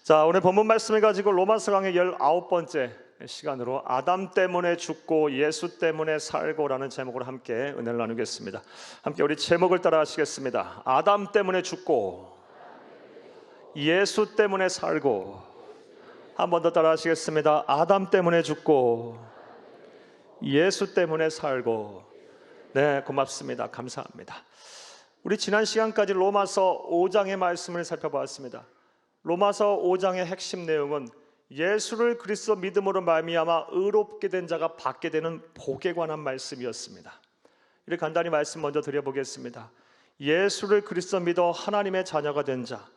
자, 오늘 본문 말씀을 가지고 로마서 강의 19번째 시간으로 아담 때문에 죽고 예수 때문에 살고라는 제목으로 함께 은혜를 나누겠습니다. 함께 우리 제목을 따라 하시겠습니다. 아담 때문에 죽고 예수 때문에 살고. 한 번 더 따라 하시겠습니다. 아담 때문에 죽고 예수 때문에 살고. 네, 고맙습니다. 감사합니다. 우리 지난 시간까지 로마서 5장의 말씀을 살펴보았습니다. 로마서 5장의 핵심 내용은 예수를 그리스도 믿음으로 말미암아 의롭게 된 자가 받게 되는 복에 관한 말씀이었습니다. 이렇게 간단히 말씀 먼저 드려보겠습니다. 예수를 그리스도 믿어 하나님의 자녀가 된 자,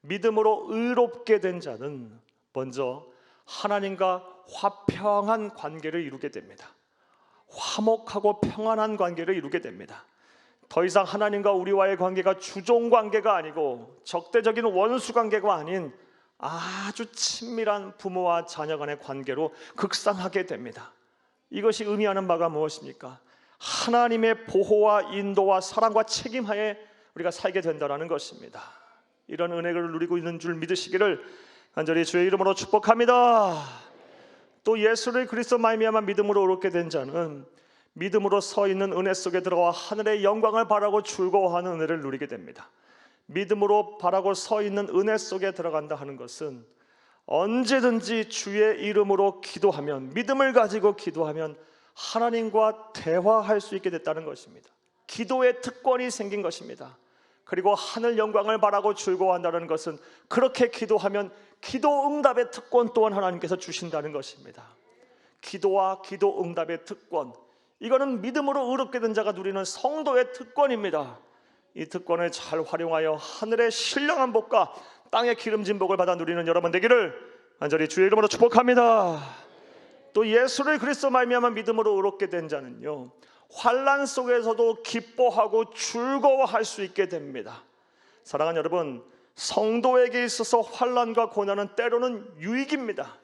믿음으로 의롭게 된 자는 먼저 하나님과 화평한 관계를 이루게 됩니다. 화목하고 평안한 관계를 이루게 됩니다. 더 이상 하나님과 우리와의 관계가 주종 관계가 아니고 적대적인 원수 관계가 아닌 아주 친밀한 부모와 자녀 간의 관계로 극상하게 됩니다. 이것이 의미하는 바가 무엇입니까? 하나님의 보호와 인도와 사랑과 책임하에 우리가 살게 된다는 것입니다. 이런 은혜를 누리고 있는 줄 믿으시기를 간절히 주의 이름으로 축복합니다. 또 예수를 그리스도 말미암아 믿음으로 의롭게 된 자는 믿음으로 서 있는 은혜 속에 들어와 하늘의 영광을 바라고 즐거워하는 은혜를 누리게 됩니다. 믿음으로 바라고 서 있는 은혜 속에 들어간다 하는 것은 언제든지 주의 이름으로 기도하면, 믿음을 가지고 기도하면 하나님과 대화할 수 있게 됐다는 것입니다. 기도의 특권이 생긴 것입니다. 그리고 하늘 영광을 바라고 즐거워한다는 것은 그렇게 기도하면 기도 응답의 특권 또한 하나님께서 주신다는 것입니다. 기도와 기도 응답의 특권, 이거는 믿음으로 의롭게 된 자가 누리는 성도의 특권입니다. 이 특권을 잘 활용하여 하늘의 신령한 복과 땅의 기름진 복을 받아 누리는 여러분 되기를 간절히 주의 이름으로 축복합니다. 또 예수를 그리스도 말미암아 믿음으로 의롭게 된 자는요, 환난 속에서도 기뻐하고 즐거워할 수 있게 됩니다. 사랑하는 여러분, 성도에게 있어서 환난과 고난은 때로는 유익입니다.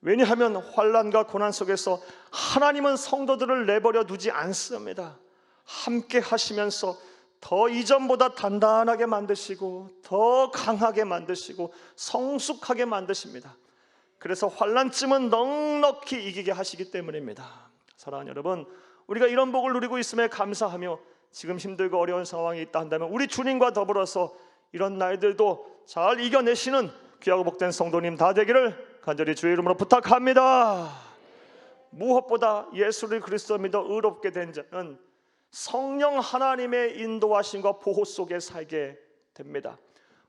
왜냐하면 환난과 고난 속에서 하나님은 성도들을 내버려 두지 않습니다. 함께 하시면서 더 이전보다 단단하게 만드시고 더 강하게 만드시고 성숙하게 만드십니다. 그래서 환난쯤은 넉넉히 이기게 하시기 때문입니다. 사랑하는 여러분, 우리가 이런 복을 누리고 있음에 감사하며 지금 힘들고 어려운 상황이 있다 한다면 우리 주님과 더불어서 이런 날들도 잘 이겨내시는 귀하고 복된 성도님 다 되기를 간절히 주의 이름으로 부탁합니다. 무엇보다 예수를 그리스도 믿어 의롭게 된 자는 성령 하나님의 인도하심과 보호 속에 살게 됩니다.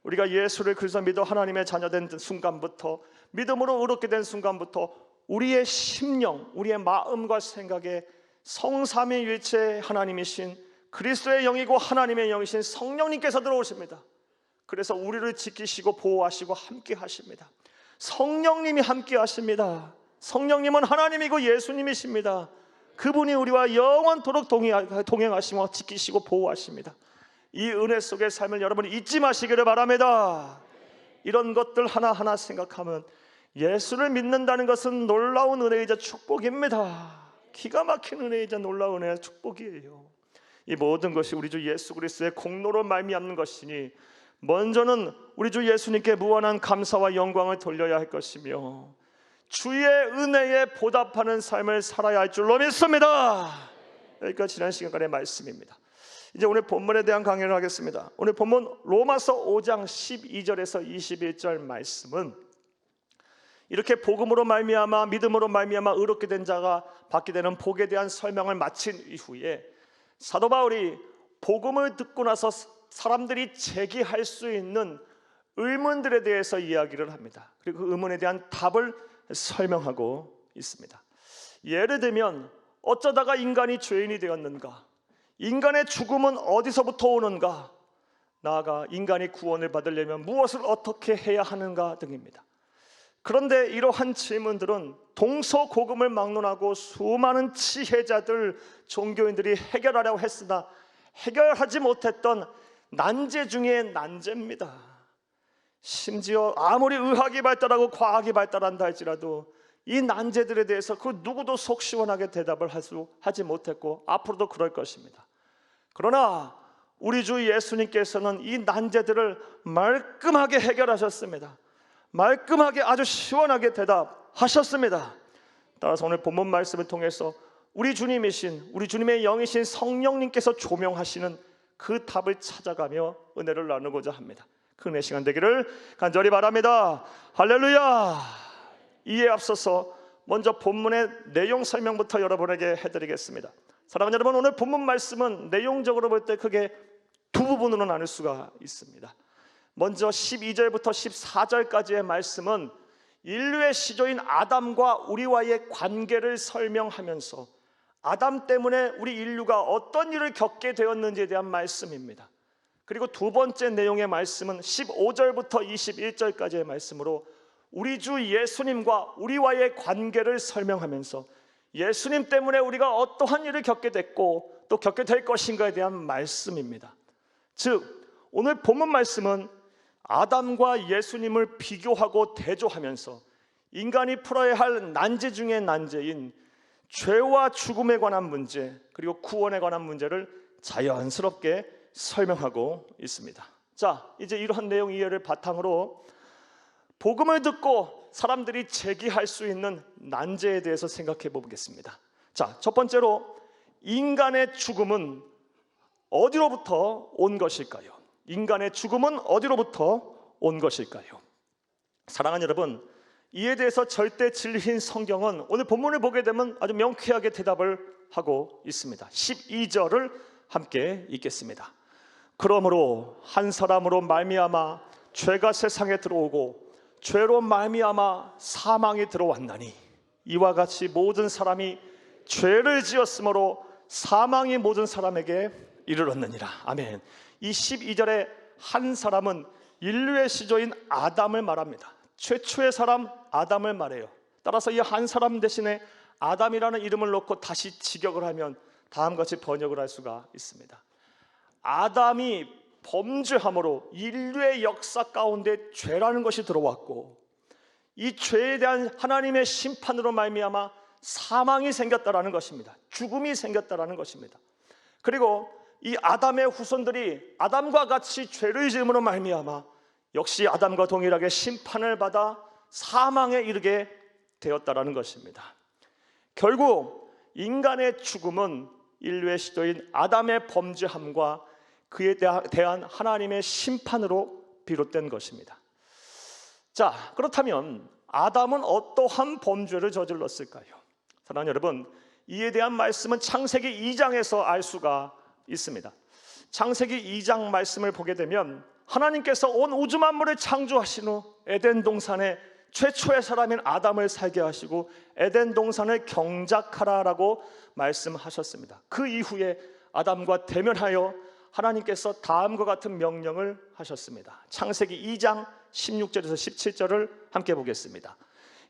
우리가 예수를 그리스도 믿어 하나님의 자녀된 순간부터, 믿음으로 의롭게 된 순간부터 우리의 심령, 우리의 마음과 생각에 성삼위일체 하나님이신 그리스도의 영이고 하나님의 영이신 성령님께서 들어오십니다. 그래서 우리를 지키시고 보호하시고 함께 하십니다. 성령님이 함께 하십니다. 성령님은 하나님이고 예수님이십니다. 그분이 우리와 영원토록 동행하시며 지키시고 보호하십니다. 이 은혜 속의 삶을 여러분이 잊지 마시기를 바랍니다. 이런 것들 하나하나 생각하면 예수를 믿는다는 것은 놀라운 은혜이자 축복입니다. 기가 막힌 은혜이자 놀라운 은혜와 축복이에요. 이 모든 것이 우리 주 예수 그리스도의 공로로 말미암는 것이니 먼저는 우리 주 예수님께 무한한 감사와 영광을 돌려야 할 것이며 주의 은혜에 보답하는 삶을 살아야 할 줄로 믿습니다. 여기까지 지난 시간간의 말씀입니다. 이제 오늘 본문에 대한 강의를 하겠습니다. 오늘 본문 로마서 5장 12절에서 21절 말씀은 이렇게 복음으로 말미암아 믿음으로 말미암아 의롭게 된 자가 받게 되는 복에 대한 설명을 마친 이후에 사도 바울이 복음을 듣고 나서 사람들이 제기할 수 있는 의문들에 대해서 이야기를 합니다. 그리고 그 의문에 대한 답을 설명하고 있습니다. 예를 들면 어쩌다가 인간이 죄인이 되었는가? 인간의 죽음은 어디서부터 오는가? 나아가 인간이 구원을 받으려면 무엇을 어떻게 해야 하는가 등입니다. 그런데 이러한 질문들은 동서고금을 막론하고 수많은 지혜자들, 종교인들이 해결하려고 했으나 해결하지 못했던 난제 중에 난제입니다. 심지어 아무리 의학이 발달하고 과학이 발달한다 할지라도 이 난제들에 대해서 그 누구도 속 시원하게 대답을 하지 못했고 앞으로도 그럴 것입니다. 그러나 우리 주 예수님께서는 이 난제들을 말끔하게 해결하셨습니다. 말끔하게 아주 시원하게 대답하셨습니다. 따라서 오늘 본문 말씀을 통해서 우리 주님이신, 우리 주님의 영이신 성령님께서 조명하시는 그 답을 찾아가며 은혜를 나누고자 합니다. 그 은혜 시간 되기를 간절히 바랍니다. 할렐루야. 이에 앞서서 먼저 본문의 내용 설명부터 여러분에게 해드리겠습니다. 사랑하는 여러분, 오늘 본문 말씀은 내용적으로 볼 때 크게 두 부분으로 나눌 수가 있습니다. 먼저 12절부터 14절까지의 말씀은 인류의 시조인 아담과 우리와의 관계를 설명하면서 아담 때문에 우리 인류가 어떤 일을 겪게 되었는지에 대한 말씀입니다. 그리고 두 번째 내용의 말씀은 15절부터 21절까지의 말씀으로 우리 주 예수님과 우리와의 관계를 설명하면서 예수님 때문에 우리가 어떠한 일을 겪게 됐고 또 겪게 될 것인가에 대한 말씀입니다. 즉 오늘 본문 말씀은 아담과 예수님을 비교하고 대조하면서 인간이 풀어야 할 난제 중의 난제인 죄와 죽음에 관한 문제, 그리고 구원에 관한 문제를 자연스럽게 설명하고 있습니다. 자, 이제 이러한 내용 이해를 바탕으로 복음을 듣고 사람들이 제기할 수 있는 난제에 대해서 생각해 보겠습니다. 자, 첫 번째로 인간의 죽음은 어디로부터 온 것일까요? 인간의 죽음은 어디로부터 온 것일까요? 사랑하는 여러분, 이에 대해서 절대 진리인 성경은 오늘 본문을 보게 되면 아주 명쾌하게 대답을 하고 있습니다. 12절을 함께 읽겠습니다. 그러므로 한 사람으로 말미암아 죄가 세상에 들어오고 죄로 말미암아 사망이 들어왔나니 이와 같이 모든 사람이 죄를 지었으므로 사망이 모든 사람에게 이르렀느니라. 아멘. 이 12절에 한 사람은 인류의 시조인 아담을 말합니다. 최초의 사람 아담을 말해요. 따라서 이 한 사람 대신에 아담이라는 이름을 놓고 다시 직역을 하면 다음과 같이 번역을 할 수가 있습니다. 아담이 범죄함으로 인류의 역사 가운데 죄라는 것이 들어왔고 이 죄에 대한 하나님의 심판으로 말미암아 사망이 생겼다라는 것입니다. 죽음이 생겼다라는 것입니다. 그리고 이 아담의 후손들이 아담과 같이 죄를 지음으로 말미암아 역시 아담과 동일하게 심판을 받아 사망에 이르게 되었다라는 것입니다. 결국 인간의 죽음은 인류의 시조인 아담의 범죄함과 그에 대한 하나님의 심판으로 비롯된 것입니다. 자, 그렇다면 아담은 어떠한 범죄를 저질렀을까요? 사랑하는 여러분, 이에 대한 말씀은 창세기 2장에서 알 수가 있습니다. 창세기 2장 말씀을 보게 되면 하나님께서 온 우주 만물을 창조하신 후 에덴 동산에 최초의 사람인 아담을 살게 하시고 에덴 동산을 경작하라라고 말씀하셨습니다. 그 이후에 아담과 대면하여 하나님께서 다음과 같은 명령을 하셨습니다. 창세기 2장 16절에서 17절을 함께 보겠습니다.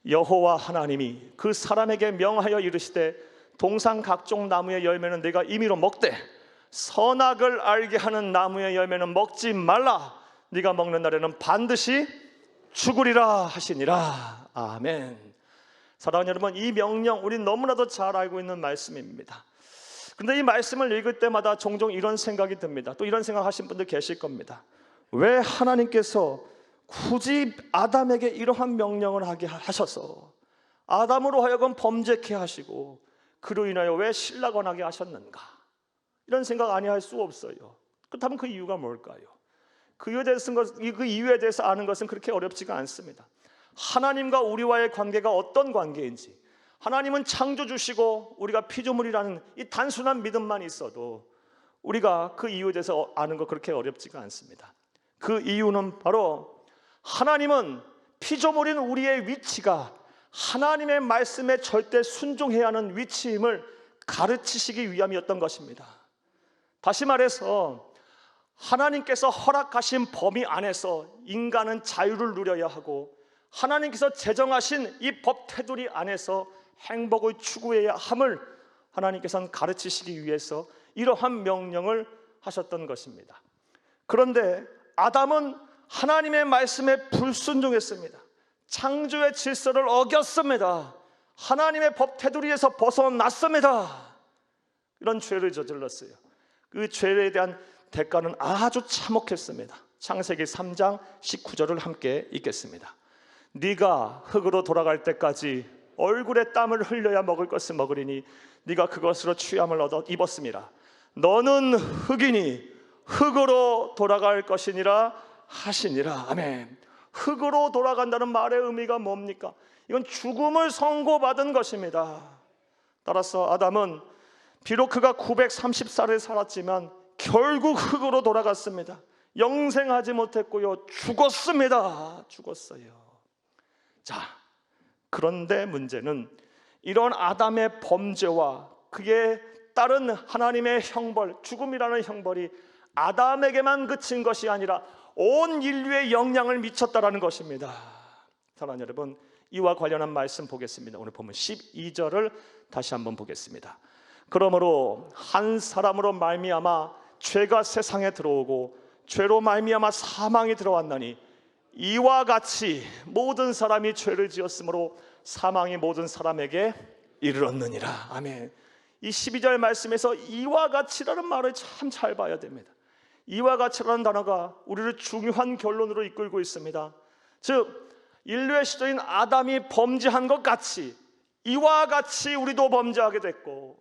여호와 하나님이 그 사람에게 명하여 이르시되 동산 각종 나무의 열매는 네가 임의로 먹되 선악을 알게 하는 나무의 열매는 먹지 말라. 네가 먹는 날에는 반드시 죽으리라 하시니라. 아멘. 사랑하는 여러분, 이 명령 우리 너무나도 잘 알고 있는 말씀입니다. 그런데 이 말씀을 읽을 때마다 종종 이런 생각이 듭니다. 또 이런 생각 하신 분들 계실 겁니다. 왜 하나님께서 굳이 아담에게 이러한 명령을 하게 하셔서 아담으로 하여금 범죄케 하시고 그로 인하여 왜 신락원하게 하셨는가? 이런 생각 아니할 수 없어요. 그렇다면 그 이유가 뭘까요? 그 이유에 대해서 아는 것은 그렇게 어렵지가 않습니다. 하나님과 우리와의 관계가 어떤 관계인지, 하나님은 창조주시고 우리가 피조물이라는 이 단순한 믿음만 있어도 우리가 그 이유에 대해서 아는 거 그렇게 어렵지가 않습니다. 그 이유는 바로 하나님은 피조물인 우리의 위치가 하나님의 말씀에 절대 순종해야 하는 위치임을 가르치시기 위함이었던 것입니다. 다시 말해서 하나님께서 허락하신 범위 안에서 인간은 자유를 누려야 하고 하나님께서 제정하신 이 법 테두리 안에서 행복을 추구해야 함을 하나님께서는 가르치시기 위해서 이러한 명령을 하셨던 것입니다. 그런데 아담은 하나님의 말씀에 불순종했습니다. 창조의 질서를 어겼습니다. 하나님의 법 테두리에서 벗어났습니다. 이런 죄를 저질렀어요. 그 죄에 대한 대가는 아주 참혹했습니다. 창세기 3장 19절을 함께 읽겠습니다. 네가 흙으로 돌아갈 때까지 얼굴에 땀을 흘려야 먹을 것을 먹으리니 네가 그것으로 취함을 얻어 입었음이라. 너는 흙이니 흙으로 돌아갈 것이니라 하시니라. 아멘. 흙으로 돌아간다는 말의 의미가 뭡니까? 이건 죽음을 선고받은 것입니다. 따라서 아담은 비록 그가 930살을 살았지만 결국 흙으로 돌아갔습니다. 영생하지 못했고요, 죽었습니다. 죽었어요. 자, 그런데 문제는 이런 아담의 범죄와 그에 따른 하나님의 형벌, 죽음이라는 형벌이 아담에게만 그친 것이 아니라 온 인류에 영향을 미쳤다라는 것입니다. 사랑하는 여러분, 이와 관련한 말씀 보겠습니다. 오늘 보면 12절을 다시 한번 보겠습니다. 그러므로 한 사람으로 말미암아 죄가 세상에 들어오고 죄로 말미암아 사망이 들어왔나니 이와 같이 모든 사람이 죄를 지었으므로 사망이 모든 사람에게 이르렀느니라. 아멘. 이 12절 말씀에서 이와 같이라는 말을 참 잘 봐야 됩니다. 이와 같이라는 단어가 우리를 중요한 결론으로 이끌고 있습니다. 즉 인류의 시초인 아담이 범죄한 것 같이 이와 같이 우리도 범죄하게 됐고,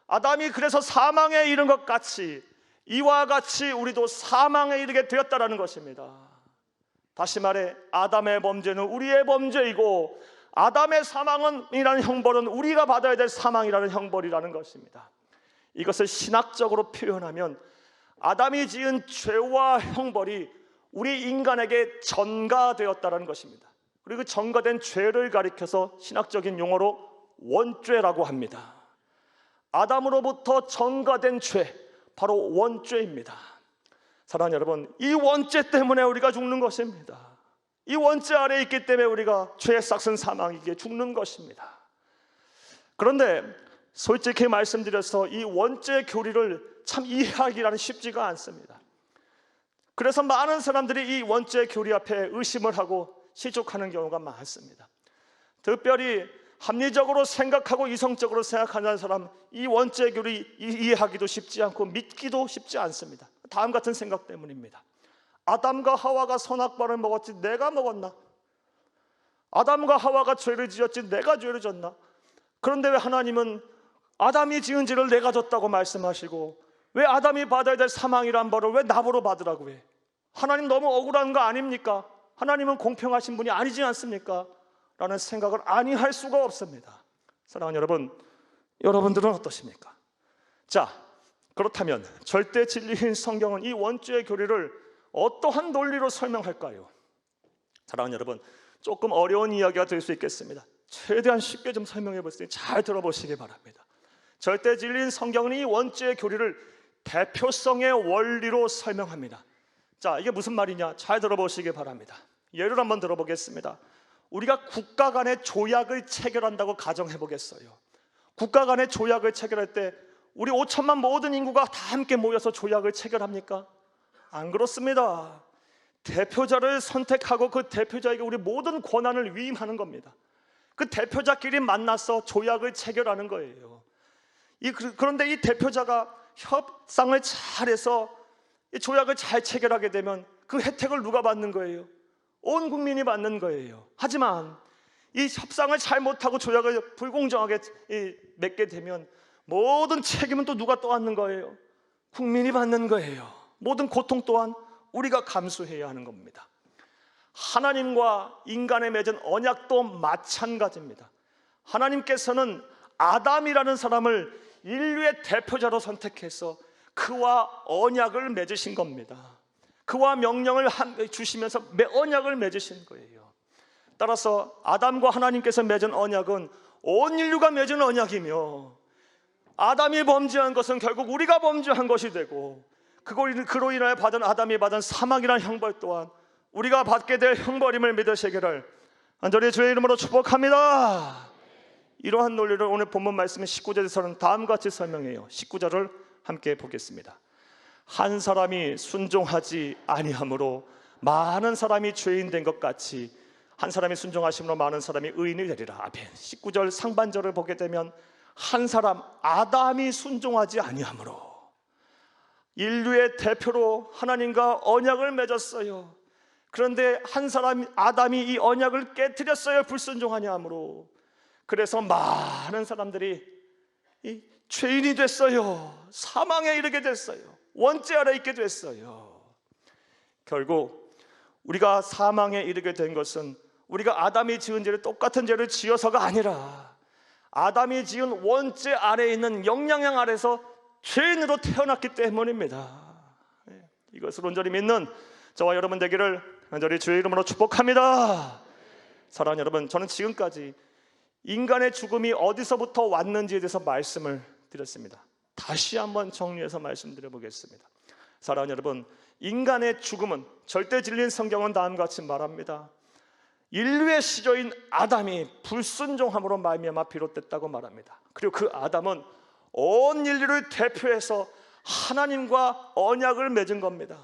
아담이 그래서 사망에 이른 것 같이 이와 같이 우리도 사망에 이르게 되었다라는 것입니다. 다시 말해 아담의 범죄는 우리의 범죄이고 아담의 사망이라는 형벌은 우리가 받아야 될 사망이라는 형벌이라는 것입니다. 이것을 신학적으로 표현하면 아담이 지은 죄와 형벌이 우리 인간에게 전가되었다는 것입니다. 그리고 전가된 죄를 가리켜서 신학적인 용어로 원죄라고 합니다. 아담으로부터 전가된 죄, 바로 원죄입니다. 사랑하는 여러분, 이 원죄 때문에 우리가 죽는 것입니다. 이 원죄 아래에 있기 때문에 우리가 죄의 싹슨 사망이기에 죽는 것입니다. 그런데 솔직히 말씀드려서 이 원죄 교리를 참 이해하기란 쉽지가 않습니다. 그래서 많은 사람들이 이 원죄 교리 앞에 의심을 하고 시족하는 경우가 많습니다. 특별히 합리적으로 생각하고 이성적으로 생각하는 사람, 이 원죄 교리 이해하기도 쉽지 않고 믿기도 쉽지 않습니다. 다음 같은 생각 때문입니다. 아담과 하와가 선악과를 먹었지 내가 먹었나? 아담과 하와가 죄를 지었지 내가 죄를 졌나? 그런데 왜 하나님은 아담이 지은 죄를 내가 졌다고 말씀하시고 왜 아담이 받아야 될 사망이란 벌을 왜 나보러 받으라고 해? 하나님 너무 억울한 거 아닙니까? 하나님은 공평하신 분이 아니지 않습니까? 라는 생각을 아니할 수가 없습니다. 사랑하는 여러분, 여러분들은 어떠십니까? 자, 그렇다면 절대 진리인 성경은 이 원죄의 교리를 어떠한 논리로 설명할까요? 사랑하는 여러분, 조금 어려운 이야기가 될 수 있겠습니다. 최대한 쉽게 좀 설명해 볼 수 있으니 잘 들어보시기 바랍니다. 절대 진리인 성경은 이 원죄의 교리를 대표성의 원리로 설명합니다. 자, 이게 무슨 말이냐? 잘 들어보시기 바랍니다. 예를 한번 들어보겠습니다. 우리가 국가 간의 조약을 체결한다고 가정해 보겠어요. 국가 간의 조약을 체결할 때 우리 5천만 모든 인구가 다 함께 모여서 조약을 체결합니까? 안 그렇습니다. 대표자를 선택하고 그 대표자에게 우리 모든 권한을 위임하는 겁니다. 그 대표자끼리 만나서 조약을 체결하는 거예요. 그런데 이 대표자가 협상을 잘해서 이 조약을 잘 체결하게 되면 그 혜택을 누가 받는 거예요? 온 국민이 받는 거예요. 하지만 이 협상을 잘 못하고 조약을 불공정하게 맺게 되면 모든 책임은 또 누가 떠안는 거예요? 국민이 받는 거예요. 모든 고통 또한 우리가 감수해야 하는 겁니다. 하나님과 인간의 맺은 언약도 마찬가지입니다. 하나님께서는 아담이라는 사람을 인류의 대표자로 선택해서 그와 언약을 맺으신 겁니다. 그와 명령을 주시면서 언약을 맺으신 거예요. 따라서 아담과 하나님께서 맺은 언약은 온 인류가 맺은 언약이며, 아담이 범죄한 것은 결국 우리가 범죄한 것이 되고, 그로 인하여 아담이 받은 사망이라는 형벌 또한 우리가 받게 될 형벌임을 믿으시기를 간절히 주의 이름으로 축복합니다. 이러한 논리를 오늘 본문 말씀인 19절에서는 다음과 같이 설명해요. 19절을 함께 보겠습니다. 한 사람이 순종하지 아니함으로 많은 사람이 죄인 된 것 같이 한 사람이 순종하심으로 많은 사람이 의인이 되리라. 앞에 19절 상반절을 보게 되면 한 사람 아담이 순종하지 아니함으로 인류의 대표로 하나님과 언약을 맺었어요. 그런데 한 사람 아담이 이 언약을 깨뜨렸어요. 불순종하냐 함으로. 그래서 많은 사람들이 이 죄인이 됐어요. 사망에 이르게 됐어요. 원죄 아래 있게 됐어요. 결국 우리가 사망에 이르게 된 것은 우리가 아담이 지은 죄를 똑같은 죄를 지어서가 아니라 아담이 지은 원죄 아래에 있는 영향력 아래서 죄인으로 태어났기 때문입니다. 이것을 온전히 믿는 저와 여러분 되기를 간절히 주의 이름으로 축복합니다. 사랑하는 여러분, 저는 지금까지 인간의 죽음이 어디서부터 왔는지에 대해서 말씀을 드렸습니다. 다시 한번 정리해서 말씀드려 보겠습니다. 사랑하는 여러분, 인간의 죽음은 절대 진리인 성경은 다음과 같이 말합니다. 인류의 시조인 아담이 불순종함으로 말미암아 비롯됐다고 말합니다. 그리고 그 아담은 온 인류를 대표해서 하나님과 언약을 맺은 겁니다.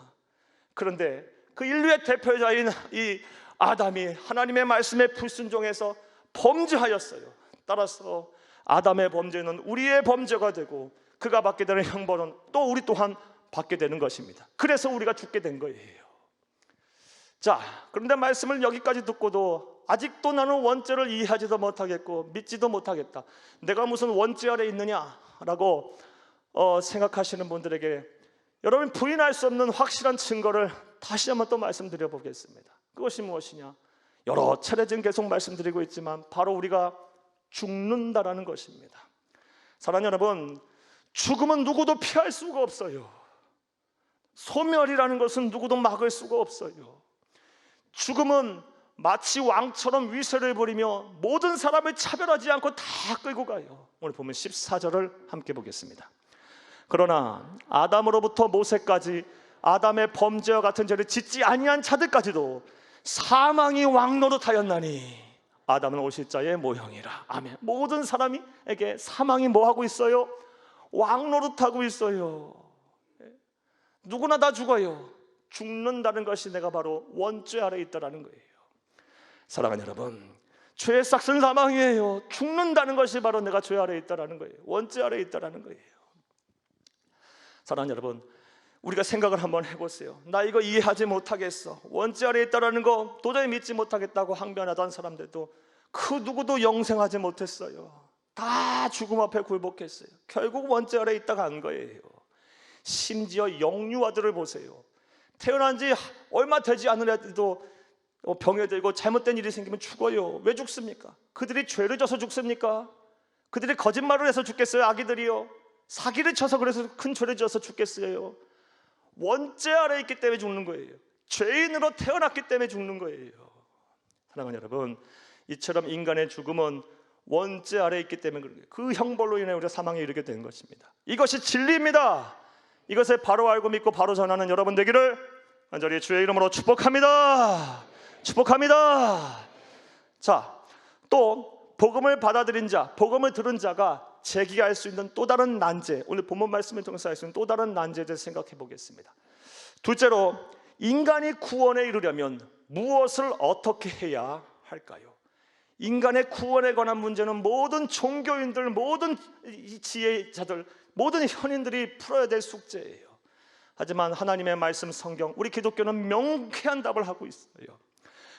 그런데 그 인류의 대표자인 이 아담이 하나님의 말씀에 불순종해서 범죄하였어요. 따라서 아담의 범죄는 우리의 범죄가 되고 그가 받게 되는 형벌은 또 우리 또한 받게 되는 것입니다. 그래서 우리가 죽게 된 거예요. 자, 그런데 말씀을 여기까지 듣고도 아직도 나는 원죄를 이해하지도 못하겠고 믿지도 못하겠다, 내가 무슨 원죄 아래 있느냐라고 생각하시는 분들에게 여러분 부인할 수 없는 확실한 증거를 다시 한번 또 말씀드려 보겠습니다. 그것이 무엇이냐? 여러 차례 지금 계속 말씀드리고 있지만 바로 우리가 죽는다라는 것입니다. 사랑하는 여러분, 죽음은 누구도 피할 수가 없어요. 소멸이라는 것은 누구도 막을 수가 없어요. 죽음은 마치 왕처럼 위세를 부리며 모든 사람을 차별하지 않고 다 끌고 가요. 오늘 보면 14절을 함께 보겠습니다. 그러나 아담으로부터 모세까지 아담의 범죄와 같은 죄를 짓지 아니한 자들까지도 사망이 왕노릇하였나니 아담은 오실자의 모형이라. 아멘. 모든 사람에게 사망이 뭐하고 있어요? 왕노릇하고 있어요. 누구나 다 죽어요. 죽는다는 것이 내가 바로 원죄 아래 있다라는 거예요. 사랑하는 여러분, 죄의 싹은 사망이에요. 죽는다는 것이 바로 내가 죄 아래 있다라는 거예요. 원죄 아래 있다라는 거예요. 사랑하는 여러분, 우리가 생각을 한번 해보세요. 나 이거 이해하지 못하겠어, 원죄 아래 있다라는 거 도저히 믿지 못하겠다고 항변하던 사람들도 그 누구도 영생하지 못했어요. 다 죽음 앞에 굴복했어요. 결국 원죄 아래 있다가 한 거예요. 심지어 영유아들을 보세요. 태어난 지 얼마 되지 않은 애들도 병에 들고 잘못된 일이 생기면 죽어요. 왜 죽습니까? 그들이 죄를 져서 죽습니까? 그들이 거짓말을 해서 죽겠어요? 아기들이요? 사기를 쳐서 그래서 큰 죄를 져서 죽겠어요? 원죄 아래 있기 때문에 죽는 거예요. 죄인으로 태어났기 때문에 죽는 거예요. 사랑하는 여러분, 이처럼 인간의 죽음은 원죄 아래 있기 때문에 그런 거예요. 그 형벌로 인해 우리가 사망에 이르게 된 것입니다. 이것이 진리입니다. 이것을 바로 알고 믿고 바로 전하는 여러분 되기를 간절히 주의 이름으로 축복합니다. 축복합니다. 자, 또 복음을 받아들인 자, 복음을 들은 자가 제기할 수 있는 또 다른 난제, 오늘 본문 말씀을 통해서 할 수 있는 또 다른 난제에 대해서 생각해 보겠습니다. 둘째로, 인간이 구원에 이르려면 무엇을 어떻게 해야 할까요? 인간의 구원에 관한 문제는 모든 종교인들, 모든 지혜자들, 모든 현인들이 풀어야 될 숙제예요. 하지만 하나님의 말씀 성경, 우리 기독교는 명쾌한 답을 하고 있어요.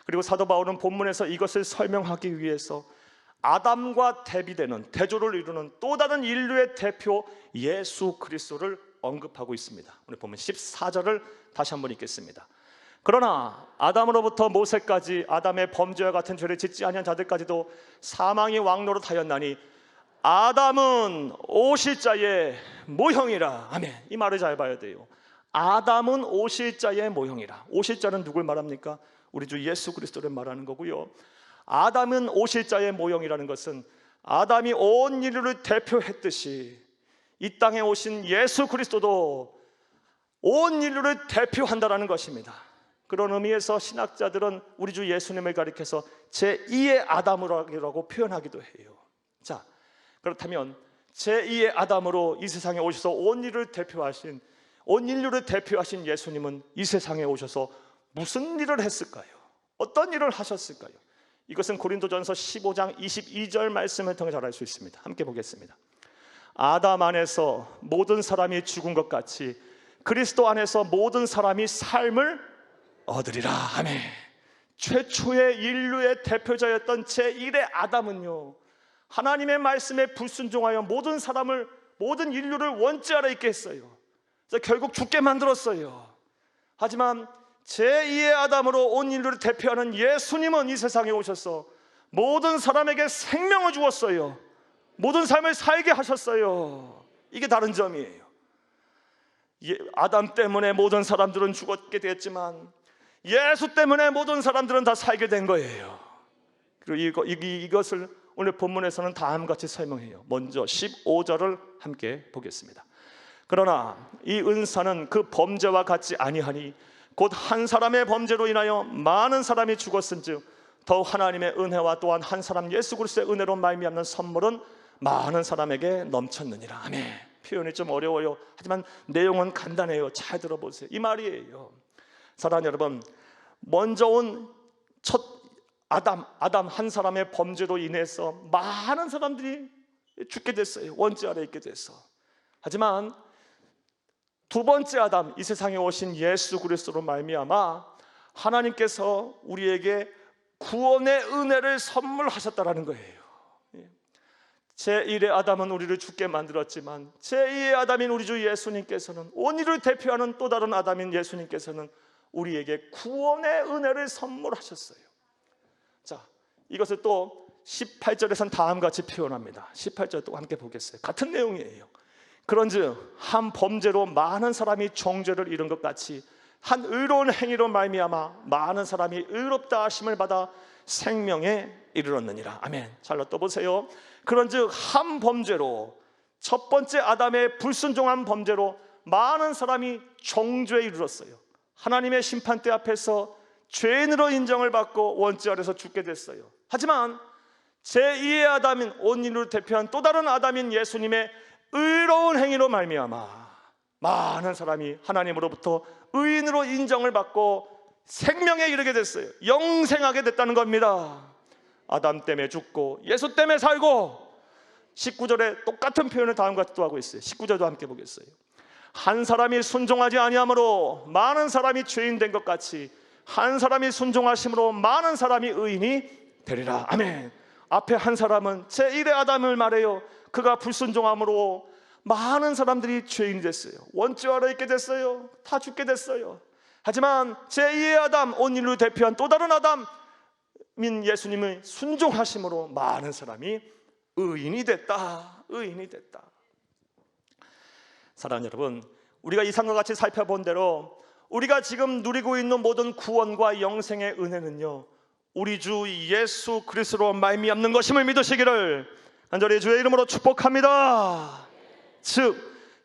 그리고 사도 바울은 본문에서 이것을 설명하기 위해서 아담과 대비되는, 대조를 이루는 또 다른 인류의 대표 예수 그리스도를 언급하고 있습니다. 오늘 보면 14절을 다시 한번 읽겠습니다. 그러나 아담으로부터 모세까지 아담의 범죄와 같은 죄를 짓지 아니한 자들까지도 사망이 왕노릇하였나니 아담은 오실 자의 모형이라. 아멘. 이 말을 잘 봐야 돼요. 아담은 오실 자의 모형이라. 오실 자는 누굴 말합니까? 우리 주 예수 그리스도를 말하는 거고요. 아담은 오실 자의 모형이라는 것은 아담이 온 인류를 대표했듯이 이 땅에 오신 예수 그리스도도 온 인류를 대표한다라는 것입니다. 그런 의미에서 신학자들은 우리 주 예수님을 가리켜서 제2의 아담이라고 표현하기도 해요. 자, 그렇다면 제2의 아담으로 이 세상에 오셔서 온 인류를 대표하신 예수님은 이 세상에 오셔서 무슨 일을 했을까요? 어떤 일을 하셨을까요? 이것은 고린도전서 15장 22절 말씀을 통해 잘 알 수 있습니다. 함께 보겠습니다. 아담 안에서 모든 사람이 죽은 것 같이 그리스도 안에서 모든 사람이 삶을 얻으리라. 아멘. 최초의 인류의 대표자였던 제1의 아담은요, 하나님의 말씀에 불순종하여 모든 인류를 원죄 아래 있게 했어요. 그래서 결국 죽게 만들었어요. 하지만 제2의 아담으로 온 인류를 대표하는 예수님은 이 세상에 오셔서 모든 사람에게 생명을 주었어요. 모든 삶을 살게 하셨어요. 이게 다른 점이에요. 아담 때문에 모든 사람들은 죽었게 됐지만 예수 때문에 모든 사람들은 다 살게 된 거예요. 그리고 이것을 오늘 본문에서는 다음같이 설명해요. 먼저 15절을 함께 보겠습니다. 그러나 이 은사는 그 범죄와 같지 아니하니 곧 한 사람의 범죄로 인하여 많은 사람이 죽었은즉 더욱 하나님의 은혜와 또한 한 사람 예수 그리스도의 은혜로 말미암는 선물은 많은 사람에게 넘쳤느니라. 아멘. 표현이 좀 어려워요. 하지만 내용은 간단해요. 잘 들어보세요. 이 말이에요. 사랑하는 여러분, 먼저 온 첫 아담 한 사람의 범죄로 인해서 많은 사람들이 죽게 됐어요. 원죄 아래 있게 됐어. 하지만 두 번째 아담, 이 세상에 오신 예수 그리스도로 말미암아 하나님께서 우리에게 구원의 은혜를 선물하셨다라는 거예요. 제1의 아담은 우리를 죽게 만들었지만 제2의 아담인 우리 주 예수님께서는, 온 인류를 대표하는 또 다른 아담인 예수님께서는 우리에게 구원의 은혜를 선물하셨어요. 자, 이것을 또 18절에서는 다음같이 표현합니다. 18절 또 함께 보겠어요. 같은 내용이에요. 그런즉 한 범죄로 많은 사람이 정죄를 이룬 것 같이 한 의로운 행위로 말미암아 많은 사람이 의롭다 하심을 받아 생명에 이르렀느니라. 아멘. 잘 떠보세요. 그런즉 한 범죄로, 첫 번째 아담의 불순종한 범죄로 많은 사람이 정죄에 이르렀어요. 하나님의 심판대 앞에서 죄인으로 인정을 받고 원죄 아래서 죽게 됐어요. 하지만 제2의 아담인 온 인류를 대표한 또 다른 아담인 예수님의 의로운 행위로 말미암아 많은 사람이 하나님으로부터 의인으로 인정을 받고 생명에 이르게 됐어요. 영생하게 됐다는 겁니다. 아담 때문에 죽고 예수 때문에 살고. 19절에 똑같은 표현을 다음과 같이 또 하고 있어요. 19절도 함께 보겠어요. 한 사람이 순종하지 아니함으로 많은 사람이 죄인 된 것 같이 한 사람이 순종하심으로 많은 사람이 의인이 되리라. 아멘. 앞에 한 사람은 제1의 아담을 말해요. 그가 불순종함으로 많은 사람들이 죄인이 됐어요. 원죄 아래 있게 됐어요. 다 죽게 됐어요. 하지만 제2의 아담, 온 인류를 대표한 또 다른 아담인 예수님의 순종하심으로 많은 사람이 의인이 됐다. 의인이 됐다. 사랑하는 여러분, 우리가 이상과 같이 살펴본 대로 우리가 지금 누리고 있는 모든 구원과 영생의 은혜는요, 우리 주 예수 그리스도로 말미암는 것임을 믿으시기를 간절히 주의 이름으로 축복합니다. 즉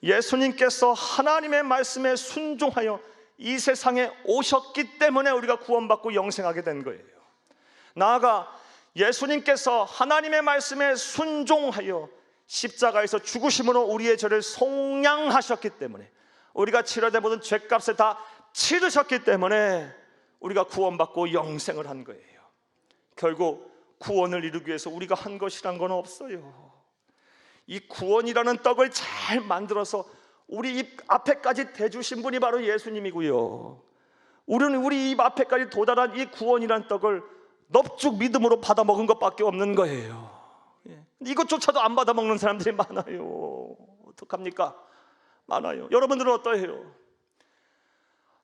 예수님께서 하나님의 말씀에 순종하여 이 세상에 오셨기 때문에 우리가 구원받고 영생하게 된 거예요. 나아가 예수님께서 하나님의 말씀에 순종하여 십자가에서 죽으심으로 우리의 죄를 속량하셨기 때문에, 우리가 치러야 될 모든 죄값을 다 치르셨기 때문에 우리가 구원받고 영생을 한 거예요. 결국 구원을 이루기 위해서 우리가 한 것이란 건 없어요. 이 구원이라는 떡을 잘 만들어서 우리 입 앞에까지 대주신 분이 바로 예수님이고요. 우리는 우리 입 앞에까지 도달한 이 구원이라는 떡을 넙죽 믿음으로 받아 먹은 것밖에 없는 거예요. 이것조차도 안 받아 먹는 사람들이 많아요. 어떡합니까? 많아요. 여러분들은 어떠해요?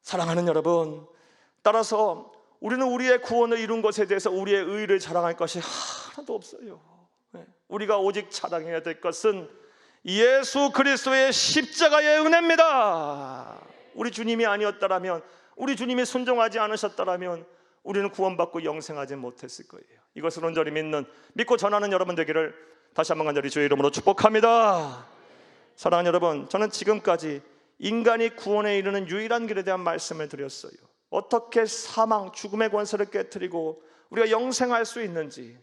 사랑하는 여러분, 따라서 우리는 우리의 구원을 이룬 것에 대해서 우리의 의의를 자랑할 것이 하나도 없어요. 우리가 오직 자랑해야 될 것은 예수 그리스도의 십자가의 은혜입니다. 우리 주님이 아니었다라면, 우리 주님이 순종하지 않으셨다라면 우리는 구원받고 영생하지 못했을 거예요. 이것을 온전히 믿고 전하는 여러분 되기를 다시 한번 간절히 주의 이름으로 축복합니다. 사랑하는 여러분, 저는 지금까지 인간이 구원에 이르는 유일한 길에 대한 말씀을 드렸어요. 어떻게 사망, 죽음의 권세를 깨트리고 우리가 영생할 수 있는지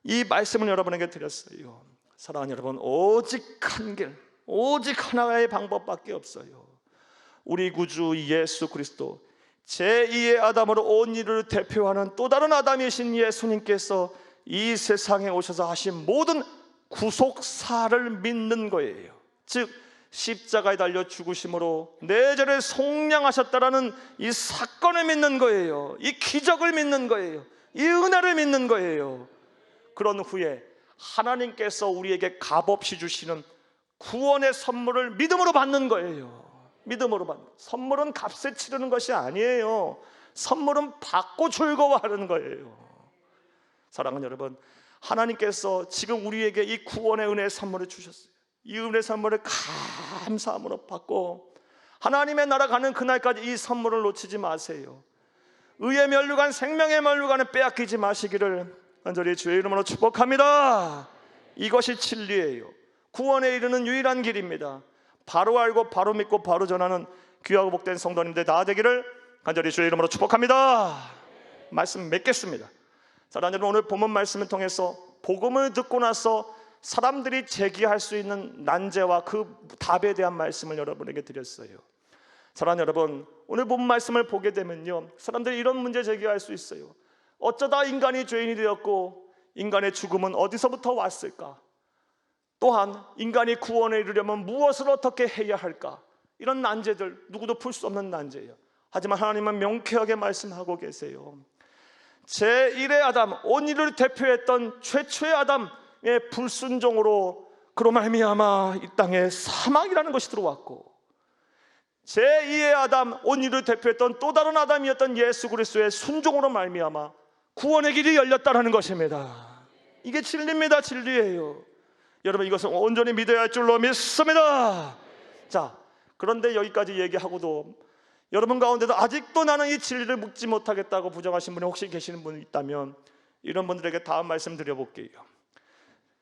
이 말씀을 여러분에게 드렸어요. 사랑하는 여러분, 오직 한 길, 오직 하나의 방법밖에 없어요. 우리 구주 예수 그리스도, 제2의 아담으로 온 인류를 대표하는 또 다른 아담이신 예수님께서 이 세상에 오셔서 하신 모든 구속사를 믿는 거예요. 즉 십자가에 달려 죽으심으로 내 죄를 속량하셨다라는 이 사건을 믿는 거예요. 이 기적을 믿는 거예요. 이 은혜를 믿는 거예요. 그런 후에 하나님께서 우리에게 값없이 주시는 구원의 선물을 믿음으로 받는 거예요. 믿음으로 받는 거예요. 선물은 값에 치르는 것이 아니에요. 선물은 받고 즐거워하는 거예요. 사랑하는 여러분, 하나님께서 지금 우리에게 이 구원의 은혜의 선물을 주셨어요. 이 은혜의 선물을 감사함으로 받고 하나님의 나라 가는 그날까지 이 선물을 놓치지 마세요. 의의 면류관, 생명의 면류관을 빼앗기지 마시기를 간절히 주의 이름으로 축복합니다. 이것이 진리예요. 구원에 이르는 유일한 길입니다. 바로 알고 바로 믿고 바로 전하는 귀하고 복된 성도님들 다 되기를 간절히 주의 이름으로 축복합니다. 말씀 맺겠습니다. 사랑하는 여러분, 오늘 본문 말씀을 통해서 복음을 듣고 나서 사람들이 제기할 수 있는 난제와 그 답에 대한 말씀을 여러분에게 드렸어요. 사랑하는 여러분, 오늘 본문 말씀을 보게 되면요, 사람들이 이런 문제 제기할 수 있어요. 어쩌다 인간이 죄인이 되었고 인간의 죽음은 어디서부터 왔을까? 또한 인간이 구원에 이르려면 무엇을 어떻게 해야 할까? 이런 난제들 누구도 풀 수 없는 난제예요. 하지만 하나님은 명쾌하게 말씀하고 계세요. 제1의 아담, 온 인류를 대표했던 최초의 아담의 불순종으로 그로 말미암아 이 땅에 사망이라는 것이 들어왔고, 제2의 아담, 온 인류를 대표했던 또 다른 아담이었던 예수 그리스도의 순종으로 말미암아 구원의 길이 열렸다는 것입니다. 이게 진리입니다. 진리예요. 여러분, 이것은 온전히 믿어야 할 줄로 믿습니다. 자, 그런데 여기까지 얘기하고도 여러분 가운데도 아직도 나는 이 진리를 묵지 못하겠다고 부정하신 분이 혹시 계시는 분이 있다면 이런 분들에게 다음 말씀 드려볼게요.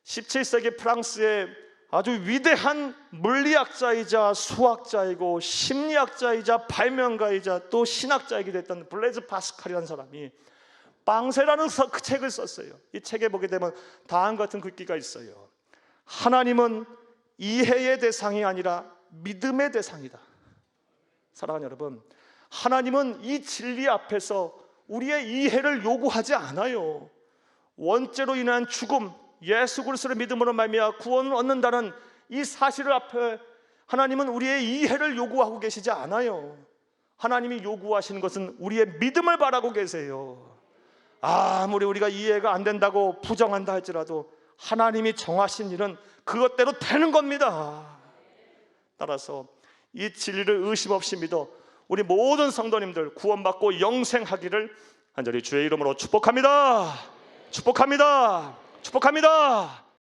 17세기 프랑스의 아주 위대한 물리학자이자 수학자이고 심리학자이자 발명가이자 또 신학자이기도 했던 블레즈 파스칼이라는 사람이 빵세라는 그 책을 썼어요. 이 책에 보게 되면 다음 같은 글귀가 있어요. 하나님은 이해의 대상이 아니라 믿음의 대상이다. 사랑하는 여러분, 하나님은 이 진리 앞에서 우리의 이해를 요구하지 않아요. 원죄로 인한 죽음, 예수 그리스도를 믿음으로 말미암아 구원을 얻는다는 이 사실을 앞에 하나님은 우리의 이해를 요구하고 계시지 않아요. 하나님이 요구하시는 것은 우리의 믿음을 바라고 계세요. 아무리 우리가 이해가 안 된다고 부정한다 할지라도 하나님이 정하신 일은 그것대로 되는 겁니다. 따라서 이 진리를 의심 없이 믿어 우리 모든 성도님들 구원받고 영생하기를 간절히 주의 이름으로 축복합니다. 축복합니다. 축복합니다.